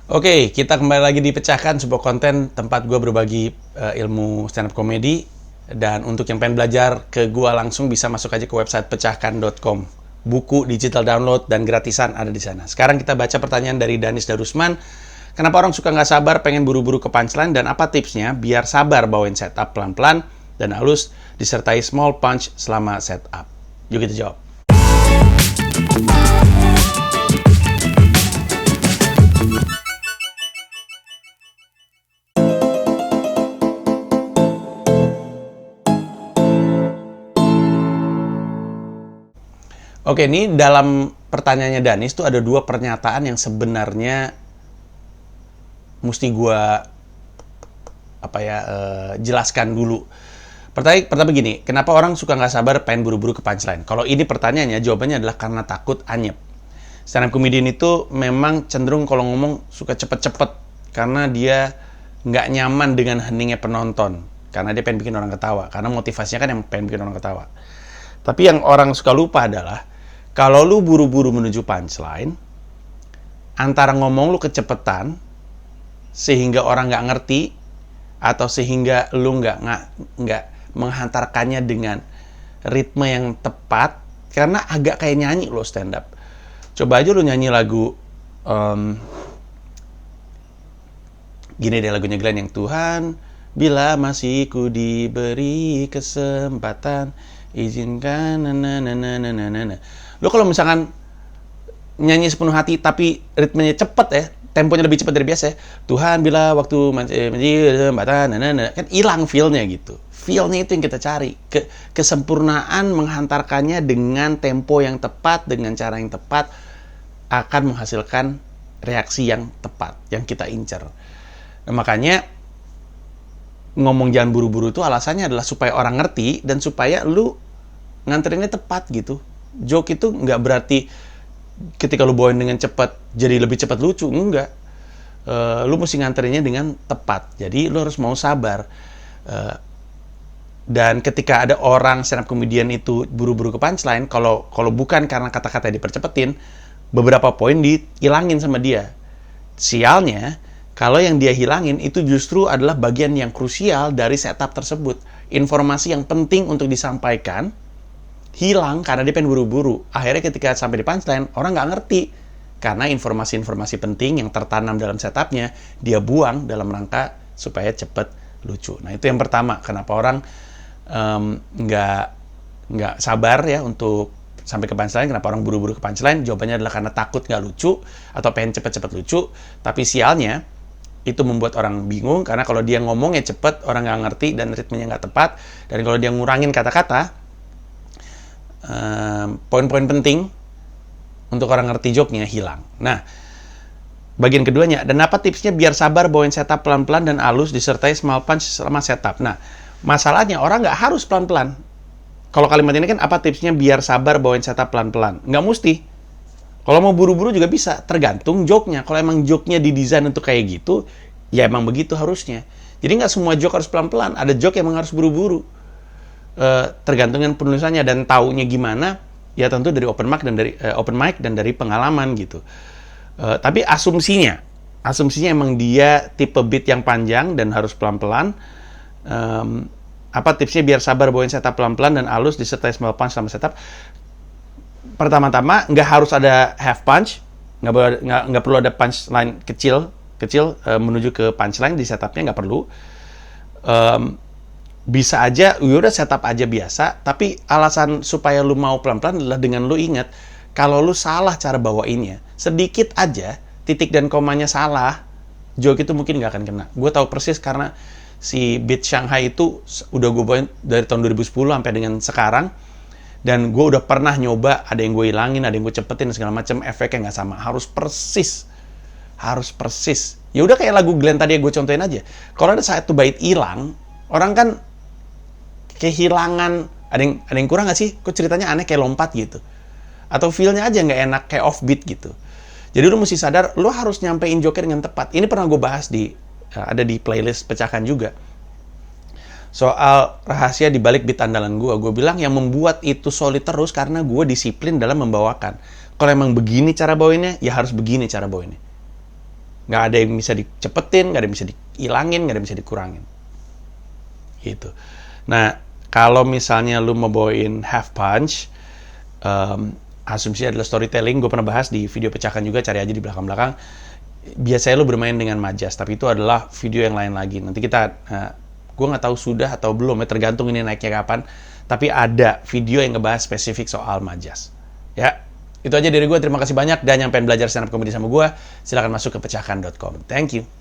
Oke, kita kembali lagi di Pecahkan, sebuah konten tempat gue berbagi ilmu stand up comedy. Dan untuk yang pengen belajar ke gue langsung bisa masuk aja ke website pecahkan.com. Buku digital download dan gratisan ada di sana. Sekarang kita baca pertanyaan dari Danis Darusman. Kenapa orang suka nggak sabar, pengen buru-buru ke punchline, dan apa tipsnya biar sabar bawain setup pelan-pelan dan halus disertai small punch selama setup? Yuk kita jawab. Oke, ini dalam pertanyaannya Danis tuh ada dua pernyataan yang sebenarnya mesti gue jelaskan dulu. Pertama gini, kenapa orang suka nggak sabar pengen buru-buru ke punchline? Kalau ini pertanyaannya, jawabannya adalah karena takut anyep. Stand up comedian itu memang cenderung kalau ngomong suka cepet-cepet karena dia nggak nyaman dengan heningnya penonton. Karena dia pengen bikin orang ketawa. Karena motivasinya kan yang pengen bikin orang ketawa. Tapi yang orang suka lupa adalah kalau lu buru-buru menuju punchline, antara ngomong lu kecepetan sehingga orang nggak ngerti, atau sehingga lu nggak menghantarkannya dengan ritme yang tepat, karena agak kayak nyanyi lo stand up. Coba aja lu nyanyi lagu gini deh, lagunya Glenn yang Tuhan bila masih ku diberi kesempatan izinkan Lu kalau misalkan nyanyi sepenuh hati tapi ritmenya cepet ya, temponya lebih cepat dari biasa ya, Tuhan bila waktu kesempatan kan hilang feel-nya gitu. Feel-nya itu yang kita cari. Kesempurnaan menghantarkannya dengan tempo yang tepat, dengan cara yang tepat akan menghasilkan reaksi yang tepat yang kita incer. Nah, makanya ngomong jangan buru-buru itu alasannya adalah supaya orang ngerti dan supaya lu nganterinnya tepat gitu. Joke itu nggak berarti ketika lu bawain dengan cepat jadi lebih cepat lucu, enggak. Lu mesti nganterinnya dengan tepat. Jadi lu harus mau sabar. Dan ketika ada orang stand up comedian itu buru-buru ke punchline, kalau bukan karena kata-kata dipercepetin, beberapa poin dihilangin sama dia. Sialnya, kalau yang dia hilangin itu justru adalah bagian yang krusial dari setup tersebut. Informasi yang penting untuk disampaikan hilang karena dia pengen buru-buru. Akhirnya ketika sampai di punchline, orang nggak ngerti. Karena informasi-informasi penting yang tertanam dalam setupnya, dia buang dalam rangka supaya cepet lucu. Nah, itu yang pertama. Kenapa orang nggak sabar ya untuk sampai ke punchline. Kenapa orang buru-buru ke punchline? Jawabannya adalah karena takut nggak lucu atau pengen cepet-cepet lucu. Tapi sialnya, itu membuat orang bingung. Karena kalau dia ngomongnya cepet, orang nggak ngerti dan ritmenya nggak tepat. Dan kalau dia ngurangin kata-kata, poin-poin penting untuk orang ngerti joke-nya hilang. Nah, bagian keduanya, dan apa tipsnya biar sabar bawain setup pelan-pelan dan halus disertai small punch selama setup? Nah, masalahnya orang nggak harus pelan-pelan. Kalau kalimat ini kan apa tipsnya biar sabar bawain setup pelan-pelan? Nggak mesti. Kalau mau buru-buru juga bisa, tergantung joke-nya. Kalau emang joke-nya didesain untuk kayak gitu, ya emang begitu harusnya. Jadi nggak semua joke harus pelan-pelan, ada joke yang emang harus buru-buru. Tergantung dengan penulisannya dan taunya gimana, ya tentu dari open mic dan dari pengalaman gitu. Tapi asumsinya emang dia tipe beat yang panjang dan harus pelan-pelan. Apa tipsnya biar sabar bawain setup pelan-pelan dan halus disertai small punch selama setup? Pertama-tama nggak harus ada half punch, nggak perlu ada punchline kecil menuju ke punchline di setupnya, nggak perlu. Bisa aja, udah setup aja biasa, tapi alasan supaya lu mau pelan-pelan adalah dengan lu ingat, kalau lu salah cara bawainnya, sedikit aja, titik dan komanya salah, joke itu mungkin nggak akan kena. Gue tahu persis karena si beat Shanghai itu udah gue bawain dari tahun 2010 sampai dengan sekarang, dan gue udah pernah nyoba, ada yang gue hilangin, ada yang gue cepetin, segala macam, efeknya nggak sama. Harus persis. Ya udah kayak lagu Glenn tadi yang gue contohin aja. Kalau ada satu bait hilang, orang kan kehilangan, ada yang kurang nggak sih? Kok ceritanya aneh kayak lompat gitu? Atau feel-nya aja nggak enak, kayak offbeat gitu. Jadi lu mesti sadar, lu harus nyampein joke dengan tepat. Ini pernah gue bahas ada di playlist Pecahkan juga. Soal rahasia di balik beat andalan gue bilang yang membuat itu solid terus karena gue disiplin dalam membawakan. Kalau emang begini cara bawainnya, ya harus begini cara bawainnya. Nggak ada yang bisa dicepetin, nggak ada yang bisa dihilangin, nggak ada yang bisa dikurangin. Gitu. Nah, kalau misalnya lu mau bawain half punch, asumsi adalah storytelling. Gue pernah bahas di video pecahkan juga, cari aja di belakang-belakang. Biasanya lu bermain dengan majas, tapi itu adalah video yang lain lagi. Nanti kita, gue nggak tahu sudah atau belum ya, tergantung ini naiknya kapan. Tapi ada video yang ngebahas spesifik soal majas. Ya, itu aja dari gue. Terima kasih banyak. Dan yang pengen belajar stand up comedy sama gue, silahkan masuk ke pecahkan.com. Thank you.